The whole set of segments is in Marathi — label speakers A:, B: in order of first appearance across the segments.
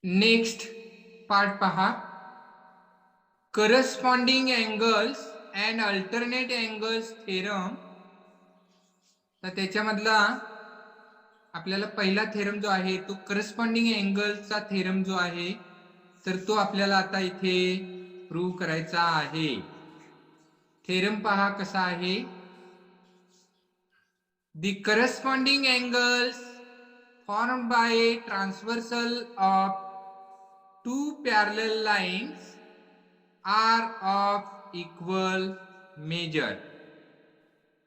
A: नेक्स्ट पार्ट पहा, corresponding angles and alternate angles theorem. तर त्याच्यामधला आपल्याला पहिला थेरम जो आहे तो करस्पॉन्डिंग अँगलचा थेरम जो आहे तर तो आपल्याला आता इथे प्रूव्ह करायचा आहे. थेरम पहा कसा आहे. The corresponding angles formed by transversal of two parallel lines are of equal measure.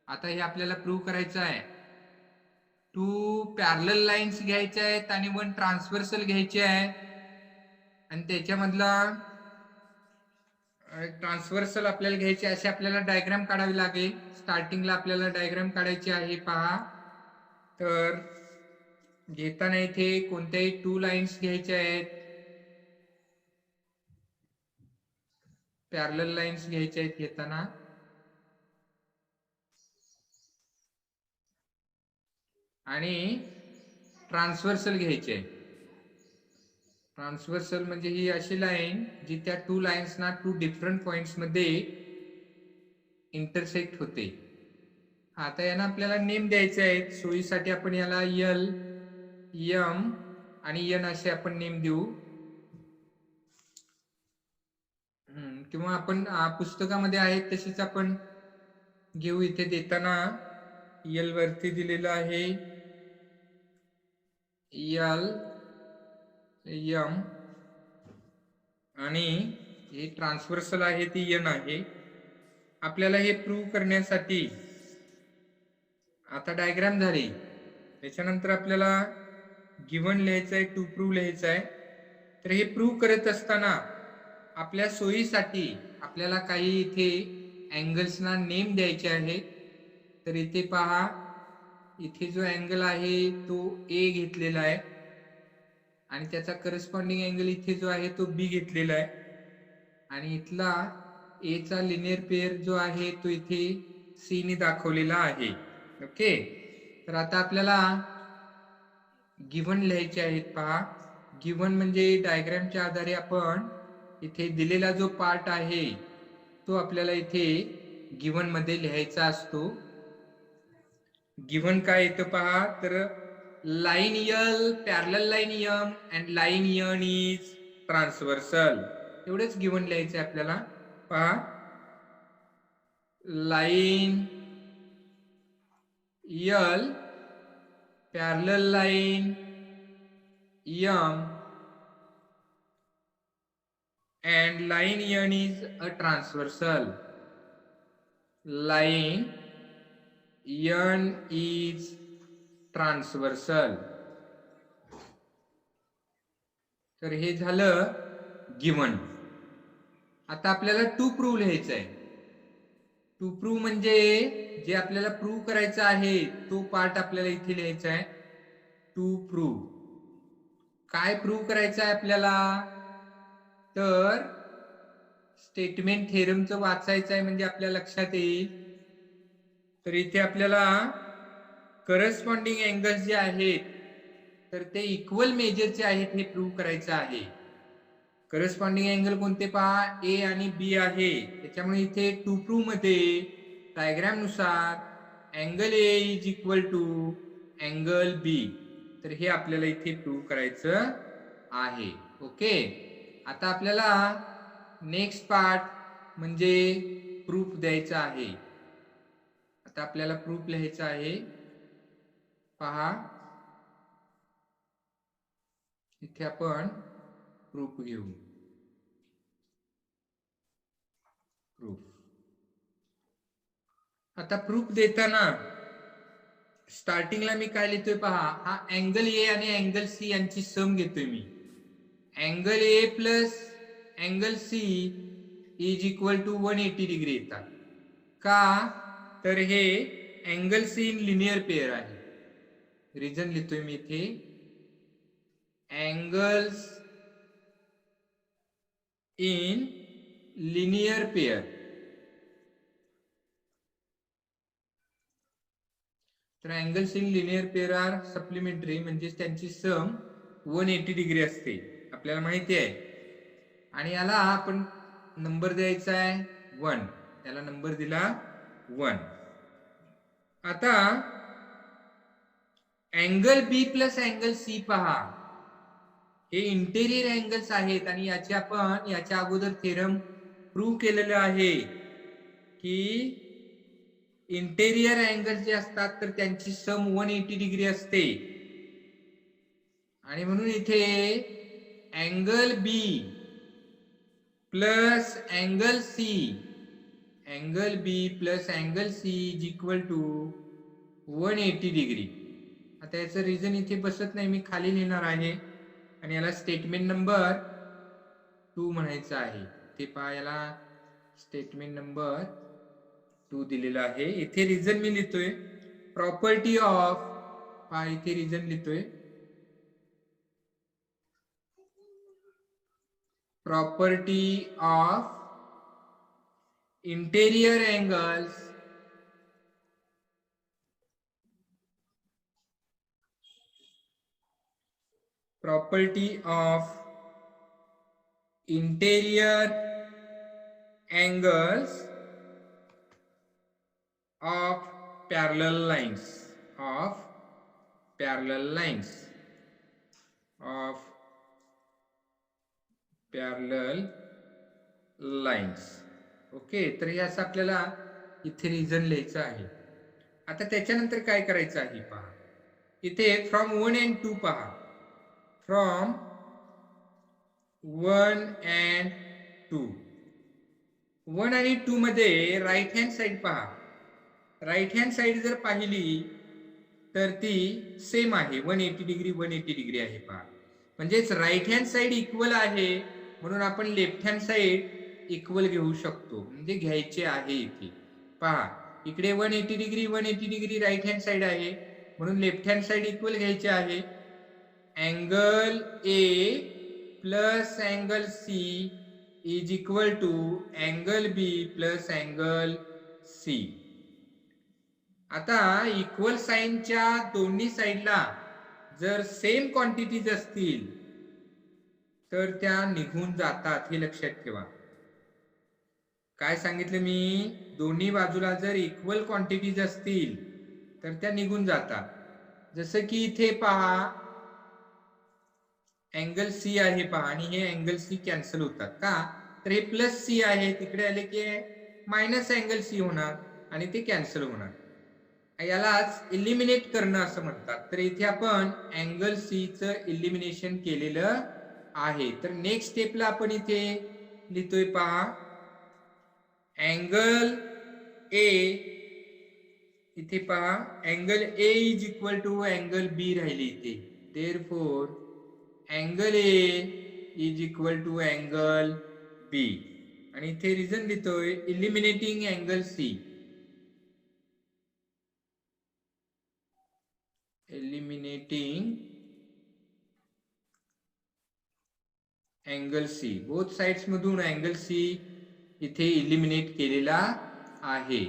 A: आता हे आपल्याला प्रूव्ह करायचं आहे. टू पॅरलल लाईन्स घ्यायच्या आहेत आणि वन ट्रान्सव्हर्सल घ्यायचे आहे आणि त्याच्यामधला ट्रान्सव्हर्सल आपल्याला घ्यायचे असे आपल्याला डायग्राम काढावी लागेल. स्टार्टिंगला आपल्याला डायग्राम काढायची आहे पहा. तर घेताना इथे कोणत्याही टू लाईन्स घ्यायच्या आहेत, पॅरलल लाईन्स घ्यायच्या आहेत घेताना. आणि ट्रान्सव्हर्सल घ्यायचे आहे. ट्रान्सव्हर्सल म्हणजे ही अशी लाईन जी त्या टू लाईन्सना टू डिफरंट पॉइंट्स मध्ये इंटरसेक्ट होते. आता यांना आपल्याला नेम द्यायचे आहेत. सोयीसाठी आपण याला एल, एम आणि एन असे आपण नेम देऊ. किंवा आपण पुस्तकामध्ये आहेत तशीच आपण घेऊ. इथे देताना एल वरती दिलेलं आहे एल, एम आणि हे ट्रान्सव्हर्सल आहे ती एन आहे. आपल्याला हे प्रूव्ह करण्यासाठी आता डायग्राम झाली, त्याच्यानंतर आपल्याला गिव्हन लिहायचं आहे, टू प्रूव्ह लिहायचं आहे. तर हे प्रूव्ह करत असताना आपल्या सोयीसाठी आपल्याला काही इथे अँगल्सना नेम द्यायचे आहेत. तर इथे पहा, इथे जो अँगल आहे तो ए घेतलेला आहे आणि त्याचा करस्पॉन्डिंग अँगल इथे जो आहे तो बी घेतलेला आहे आणि इथला ए चा लिनियर पेअर जो आहे तो इथे सी ने दाखवलेला आहे. ओके, तर आता आपल्याला गिव्हन लिहायचे आहेत पहा. गिव्हन म्हणजे डायग्रामच्या आधारे आपण इथे दिलेला जो पार्ट आहे तो आपल्याला इथे गिव्हन मध्ये लिहायचा असतो. गिव्हन काय येतं पहा, तर line L, parallel line M and line N is transversal. एवढंच गिव्हन लिहायचं आहे आपल्याला. पहा, line L, parallel line M and line N is a transversal. Line N is transversal. तर हे झालं गिव्हन. आता आपल्याला टू प्रूव्ह लिहायचं आहे. टू प्रूव्ह म्हणजे जे आपल्याला प्रूव्ह करायचं आहे तो पार्ट आपल्याला इथे लिहायचा आहे. टू प्रूव्ह काय प्रूव्ह करायचं आहे आपल्याला, तर स्टेटमेंट थेरमचं वाचायचं आहे म्हणजे आपल्या लक्षात येईल. तर इथे आपल्याला करस्पॉन्डिंग अँगल्स जे आहेत तर ते इक्वल मेजरचे आहेत हे प्रूव्ह करायचं आहे. करस्पॉन्डिंग अँगल कोणते पहा, ए आणि बी आहे. त्याच्यामुळे इथे टू प्रूव्ह मध्ये डायग्राम नुसार angle A is equal to angle B. तर हे आपल्याला इथे प्रूव्ह करायचं आहे. ओके, आता आपल्याला नेक्स्ट पार्ट म्हणजे प्रूफ द्यायचा आहे. आता आपल्याला प्रूफ लिहायचा आहे. पहा, इथे आपण प्रूफ घेऊ. प्रूफ. आता प्रूफ देताना स्टार्टिंगला मी काय लिहितोय पहा, हा अँगल ए आणि अँगल सी यांची सम घेतोय मी. Angle A plus angle C is equal to 180 degree येतात. का, तर हे angle C in linear pair आहे. रिझन लिहितोय मी इथे, अँगल्स इन लिनियर पेअर. तर angles in linear pair are supplementary म्हणजे त्यांची सम 180 डिग्री असते. आपल्याला माहिती आहे. आणि याला आपण नंबर द्यायचा आहे 1. याला नंबर दिला 1. आता angle B plus angle C पहा, हे इंटेरियर अँगल्स आहेत आणि याचे आपण याच्या अगोदर थेरम प्रूव्ह केलेलं आहे की इंटेरियर अँगल जे असतात तर त्यांची सम 180 डिग्री असते. आणि म्हणून इथे angle B plus angle C, angle B plus angle C is equal to 180 degree. आता याचं रिझन इथे बसत नाही, मी खाली लिहिणार आहे आणि याला स्टेटमेंट नंबर 2 म्हणायचं आहे. ते पहा, याला स्टेटमेंट नंबर 2 दिलेला आहे. इथे रिझन मी लिहितोय प्रॉपर्टी ऑफ, पहा इथे रिझन लिहितोय property of interior angles property of interior angles of parallel lines, of parallel lines, of parallel lines. Okay, तर हे असं आपल्याला इथे रिझन लिहायचं आहे. आता त्याच्यानंतर काय करायचं आहे पहा, इथे फ्रॉम 1 and 2 पहा, फ्रॉम 1 and 2, 1 आणि 2 मध्ये राईट हँड साइड पहा. राईट हँड साइड जर पाहिली तर ती सेम आहे, 180 डिग्री 180 डिग्री आहे पहा. म्हणजेच राईट हँड साइड इक्वल आहे म्हणून आपण लेफ्ट हँड साइड इक्वल घेऊ शकतो, म्हणजे घ्यायचे आहे. इथे पहा, इकडे 180 degree 180 degree right hand side आहे म्हणून लेफ्ट हँड साइड इक्वल घ्यायचे आहे. Angle A plus angle C is equal to angle B plus angle C. आता इक्वल साइनच्या दोन्ही साइडला जर सेम क्वांटिटीज असतील तर त्या निघून जातात, हे लक्षात ठेवा. काय सांगितलं मी, दोन्ही बाजूला जर इक्वल क्वांटिटीज असतील तर त्या निघून जातात. जसं की इथे पहा अँगल सी आहे पहा, आणि हे अँगल सी कॅन्सल होतात का, तर हे प्लस सी आहे, तिकडे आले की मायनस अँगल सी होणार आणि ते कॅन्सल होणार. यालाच इलिमिनेट करणं असं म्हणतात. तर इथे आपण अँगल सी चं इलिमिनेशन केलेलं आहे. तर नेक्स्ट स्टेपला आपण इथे लिहितोय पहा, अँगल ए, इथे पहा angle A is equal to angle B राहिली इथे. Therefore angle A is equal to angle B. आणि इथे रिझन लिहितोय eliminating angle C, eliminating angle C. Both sides मधून अँगल सी इथे इलिमिनेट केलेला आहे.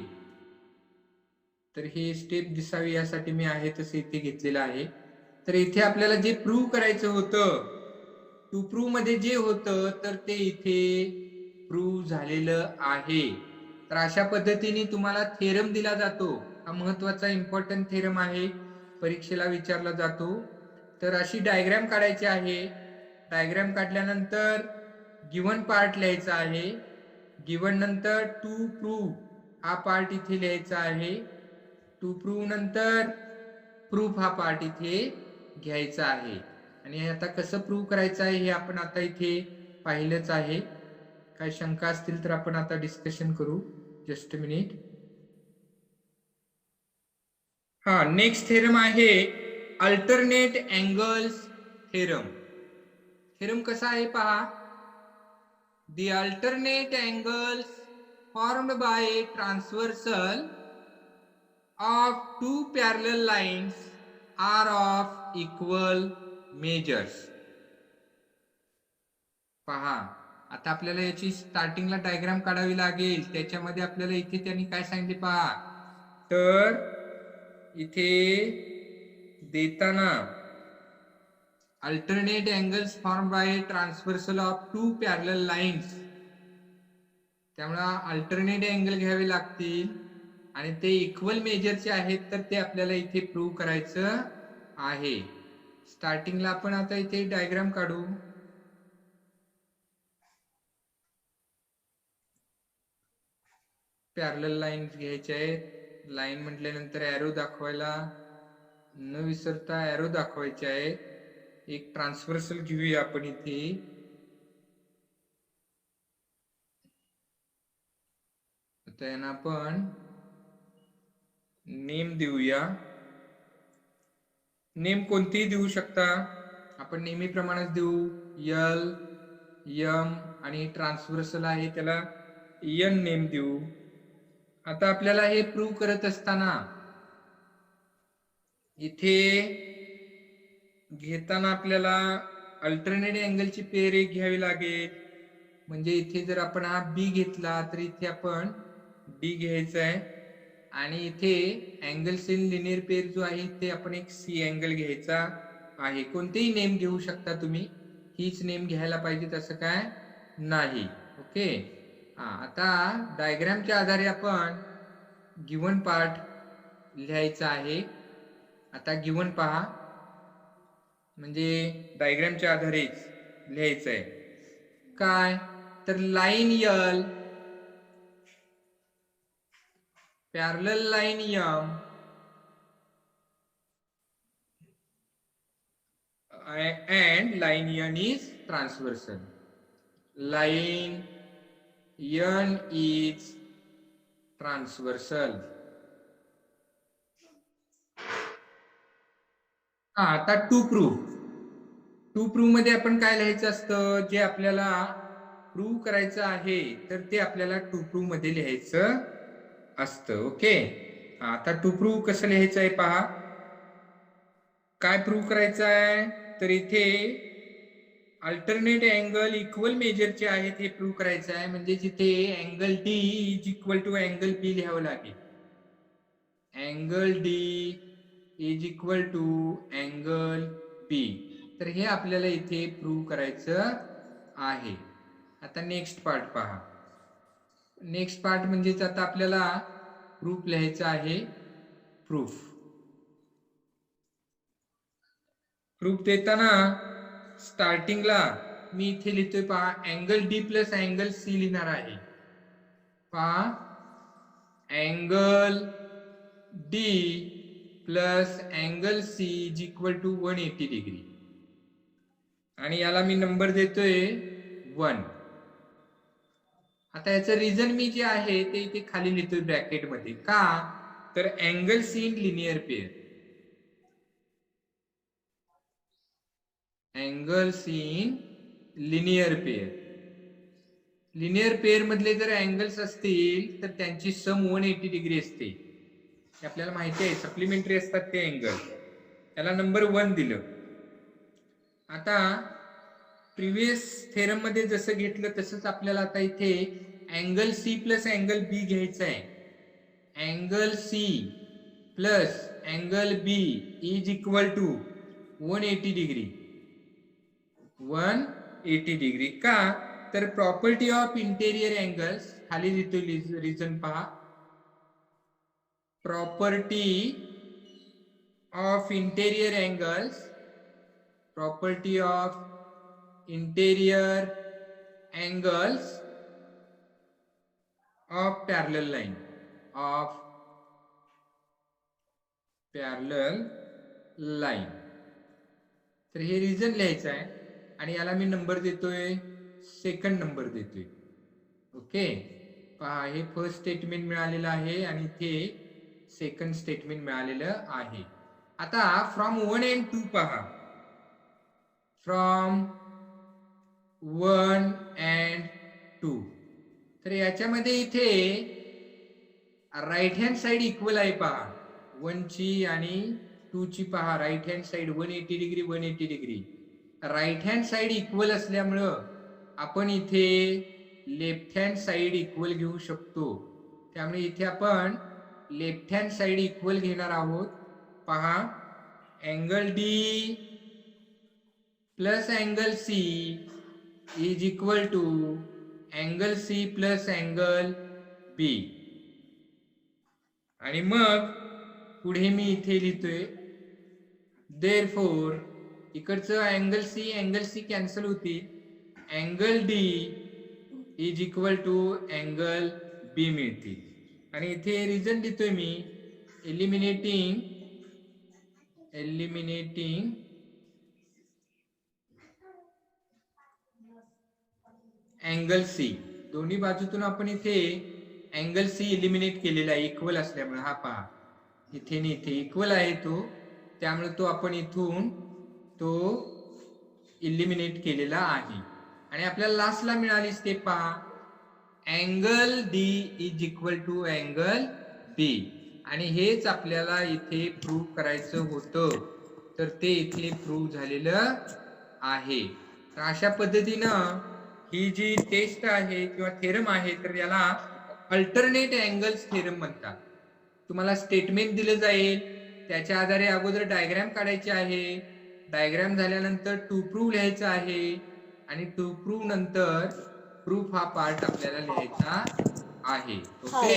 A: तर हे स्टेप दिसावी यासाठी मी आहे तसे इथे घेतलेलं आहे. तर इथे आपल्याला जे प्रूव्ह करायचं होतं, टू प्रूव्ह मध्ये जे होतं तर ते इथे प्रूव्ह झालेलं आहे. तर अशा पद्धतीने तुम्हाला थेरम दिला जातो. हा महत्वाचा इम्पॉर्टंट थेरम आहे, परीक्षेला विचारला जातो. तर अशी डायग्राम काढायची आहे. डायग्राम काढल्यानंतर गिवन पार्ट लिहायचा आहे. गिवन नंतर टू प्रूव्ह हा पार्ट इथे लिहायचा आहे. टू प्रूव्ह नंतर प्रूफ हा पार्ट इथे घ्यायचा आहे. आणि आता कसं प्रूव्ह करायचं आहे हे आपण आता इथे पाहिलंच आहे. काय शंका असतील तर आपण आता डिस्कशन करू. Just a minute. हा, नेक्स्ट थेरम आहे अल्टरनेट अँगल्स थेरम. थेरम कसा आहे पहा, the alternate angles formed by transversal of two parallel lines are of equal measures. पहा, आता आपल्याला याची स्टार्टिंगला डायग्राम काढावी लागेल. त्याच्यामध्ये आपल्याला इथे त्यांनी काय सांगितले पहा, तर इथे देताना alternate angles formed by transversal of two parallel lines. त्यामुळे अल्टरनेट अँगल घ्यावे लागतील आणि ते इक्वल मेजरचे आहेत, तर ते आपल्याला इथे प्रूव्ह करायचं आहे. स्टार्टिंगला आपण आता इथे डायग्राम काढू. पॅरलल लाईन्स घ्यायचे आहेत. लाईन म्हटल्यानंतर एरो दाखवायला न विसरता एरो दाखवायचे आहेत. एक ट्रान्सव्हर्सल घेऊया आपण इथे. त्यांना आपण नेम देऊया. नेम कोणतीही देऊ शकता, आपण नेहमीप्रमाणेच देऊ. यल, यम आणि ट्रान्सव्हर्सल आहे त्याला एन नेम देऊ. आता आपल्याला हे प्रूव्ह करत असताना इथे घेताना आपल्याला अल्टरनेट अँगलची पेर एक घ्यावी लागेल. म्हणजे इथे जर आपण हा बी घेतला तर इथे आपण डी घ्यायचा आहे आणि इथे अँगल्स इन लिनियर पेर जो आहे ते आपण एक सी अँगल घ्यायचा आहे. कोणतेही नेम घेऊ शकता तुम्ही, हीच नेम घ्यायला पाहिजे तसं काय नाही. ओके. आता डायग्रामच्या आधारे आपण गिवन पार्ट लिहायचा आहे. आता गिवन पहा, म्हणजे डायग्रामच्या आधारेच लिहायचं आहे. काय तर line L, parallel line M and line N is transversal. Line N is transversal. आता टू प्रूव्ह मध्ये आपण काय लिहायचं असतं, जे आपल्याला प्रूव्ह करायचं आहे तर ते आपल्याला टू प्रूव्ह मध्ये लिहायचं असतं. ओके. आता टू प्रूव्ह कसं लिहायचं आहे पहा. काय प्रूव्ह करायचं आहे तर इथे अल्टरनेट अँगल इक्वल मेजरचे आहेत हे प्रूव्ह करायचं आहे. म्हणजे जिथे angle D is equal to angle B लिहावं लागेल. Angle D is equal to angle B. तर हे आपल्याला इथे प्रूव्ह करायचं आहे. आता नेक्स्ट पार्ट पहा. नेक्स्ट पार्ट म्हणजेच आता आपल्याला प्रूफ लिहायचं आहे. प्रूफ देताना स्टार्टिंगला मी इथे लिहितोय पहा, angle D plus angle C लिहिणार आहे. पहा, angle D plus angle C is equal to 180 degree आणि याला मी नंबर देतोय 1. आता याचं रिझन मी जे आहे ते इथे खाली लिहितोय ब्रॅकेट मध्ये. का तर angle C in linear pair, angle C in linear pair. Linear pair मधले जर अँगल्स असतील तर त्यांची सम 180 डिग्री असते. आपल्याला माहिती आहे, सप्लिमेंटरी असतात ते अँगल. त्याला नंबर 1 दिलं. आता प्रिव्हियस थेरम मध्ये जसं घेतलं तसंच आपल्याला आता इथे angle C plus angle B घ्यायचा आहे. Angle C plus angle B is equal to 180 degree. 180 degree. का तर प्रॉपर्टी ऑफ इंटेरियर अँगल्स, खाली लिहितो रिझन पहा. Property of interior angles, property of interior angles of parallel line, of parallel line. तर हे रिझन लिहायचं आहे आणि याला मी नंबर देतोय, सेकंड नंबर देतोय. ओके. पहा, हे फर्स्ट स्टेटमेंट मिळालेलं आहे आणि इथे सेकंड स्टेटमेंट मिळालेलं आहे. आता फ्रॉम 1 and 2 पहा. फ्रॉम 1 and 2, तर याच्यामध्ये इथे राईट हँड साइड इक्वल आहे पहा. 1 ची आणि 2 ची पहा. Right hand side 180 degree 180 degree. Right hand side equal असल्यामुळं आपण इथे लेफ्ट हँड साइड इक्वल घेऊ शकतो. त्यामुळे इथे आपण लेफ्ट हँड साइड इक्वल घेणार आहोत. पहा, angle D plus angle C is equal to angle C plus angle B. आणि मग पुढे मी इथे लिहितोय देअरफॉर इकडचं अँगल सी कॅन्सल होतील, angle D is equal to angle B मिळतील. आणि इथे रिझन लिहितोय मी एलिमिनेटिंग अँगल सी. दोन्ही बाजूतून आपण इथे अँगल सी इलिमिनेट केलेला आहे इक्वल असल्यामुळे. हा पहा इथे आणि इथे इक्वल आहे तो, त्यामुळे तो आपण इथून तो इलिमिनेट केलेला आहे. आणि आपल्याला लास्टला मिळाली स्टेप पहा angle D is equal to angle B. आणि हेच आपल्याला इथे प्रूव्ह करायचं होतं, तर ते इथे प्रूव्ह झालेलं आहे. तर अशा पद्धतीनं ही जी टेस्ट आहे किंवा थेरम आहे तर याला अल्टरनेट अँगल्स थेरम म्हणतात. तुम्हाला स्टेटमेंट दिलं जाईल, त्याच्या आधारे अगोदर डायग्राम काढायची आहे, डायग्राम झाल्यानंतर टू प्रूव्ह लिहायचं आहे, आणि टू प्रूव्ह नंतर प्रूफ हा पार्ट आपल्याला लिहायचा आहे. ओके.